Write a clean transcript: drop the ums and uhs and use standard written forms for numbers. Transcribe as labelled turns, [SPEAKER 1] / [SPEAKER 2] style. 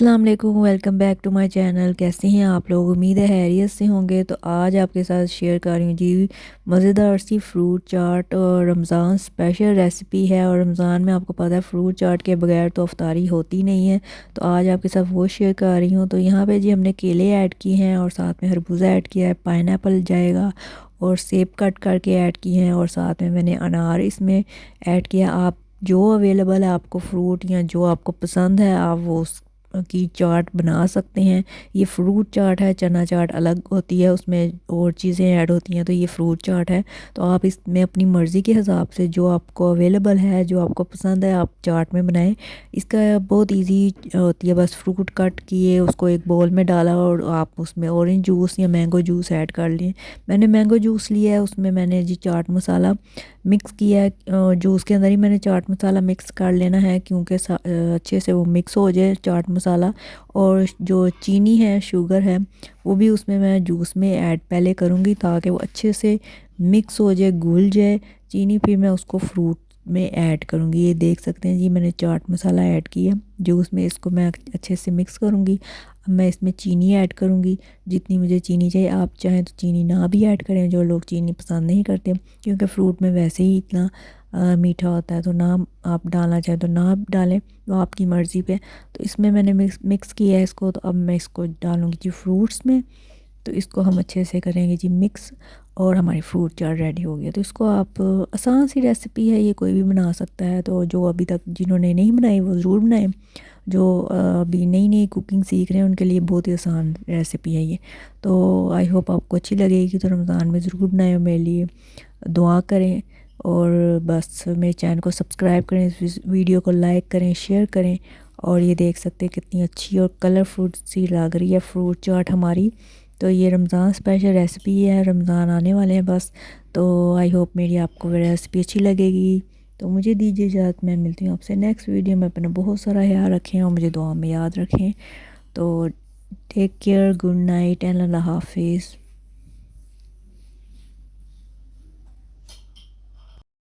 [SPEAKER 1] अस्सलाम वालेकुम, welcome back to my channel. कैसे हैं आप लोग? उम्मीद है खैरियत से होंगे। तो आज आपके साथ शेयर कर रही हूँ जी मज़ेदार सी फ्रूट चाट और रमज़ान स्पेशल रेसिपी है। और रमज़ान में आपको पता है फ्रूट चाट के बगैर तो अफ्तारी होती नहीं है। तो आज आपके साथ वो शेयर कर रही हूँ। तो यहाँ पे जी हमने केले ऐड किए हैं और साथ में खरबूजा ऐड किया है, पाइनएप्पल जाएगा और सेब कट करके ऐड किए हैं और साथ में मैंने अनार इसमें ऐड किया। आप जो अवेलेबल है आपको फ्रूट या जो आपको पसंद है आप वो की चाट बना सकते हैं। ये फ्रूट चाट है, चना चाट अलग होती है, उसमें और चीज़ें ऐड होती हैं। तो ये फ्रूट चाट है। तो आप इसमें अपनी मर्ज़ी के हिसाब से जो आपको अवेलेबल है, जो आपको पसंद है, आप चाट में बनाएं। इसका बहुत इजी होती है। बस फ्रूट कट किए, उसको एक बोल में डाला और आप उसमें ऑरेंज जूस या मैंगो जूस ऐड कर लिए। मैंने मैंगो जूस लिया है, उसमें मैंने जी चाट मसाला मिक्स किया है। जूस के अंदर ही मैंने चाट मसाला मिक्स कर लेना है क्योंकि अच्छे से वो मिक्स हो जाए चाट मसाला। और जो चीनी है, शुगर है, वो भी उसमें मैं जूस में ऐड पहले करूँगी ताकि वो अच्छे से मिक्स हो जाए, घुल जाए चीनी। फिर मैं उसको फ्रूट में ऐड करूँगी। ये देख सकते हैं जी मैंने चाट मसाला ऐड किया जूस में। इसको मैं अच्छे से मिक्स करूँगी। अब मैं इसमें चीनी ऐड करूँगी जितनी मुझे चीनी चाहिए। आप चाहें तो चीनी ना भी ऐड करें, जो लोग चीनी पसंद नहीं करते, क्योंकि फ्रूट में वैसे ही इतना मीठा होता है। तो ना आप डालना चाहें तो ना आप डालें, वो आपकी मर्ज़ी पे। तो इसमें मैंने मिक्स किया है इसको। तो अब मैं इसको डालूँगी जी फ्रूट्स में। तो इसको हम अच्छे से करेंगे जी मिक्स और हमारी फ्रूट चाट रेडी हो गया। तो इसको आप आसान सी रेसिपी है, ये कोई भी बना सकता है। तो जो अभी तक जिन्होंने नहीं बनाई वो ज़रूर बनाएं। जो अभी नई नई कुकिंग सीख रहे हैं उनके लिए बहुत ही आसान रेसिपी है ये। तो आई होप आपको अच्छी लगेगी। तो रमज़ान में ज़रूर बनाएं, मेरे लिए दुआ करें और बस मेरे चैनल को सब्सक्राइब करें, इस वीडियो को लाइक करें, शेयर करें। और ये देख सकते हैं कितनी अच्छी और कलरफुल सी लग रही है फ्रूट चाट हमारी। तो ये रमज़ान स्पेशल रेसिपी है, रमज़ान आने वाले हैं बस। तो आई होप मेरी आपको रेसिपी अच्छी लगेगी। तो मुझे दीजिए इजाज़त, मैं मिलती हूँ आपसे नेक्स्ट वीडियो में। अपना बहुत सारा ख्याल रखें और मुझे दुआ में याद रखें। तो take care, good night and अल्लाह हाफिज़।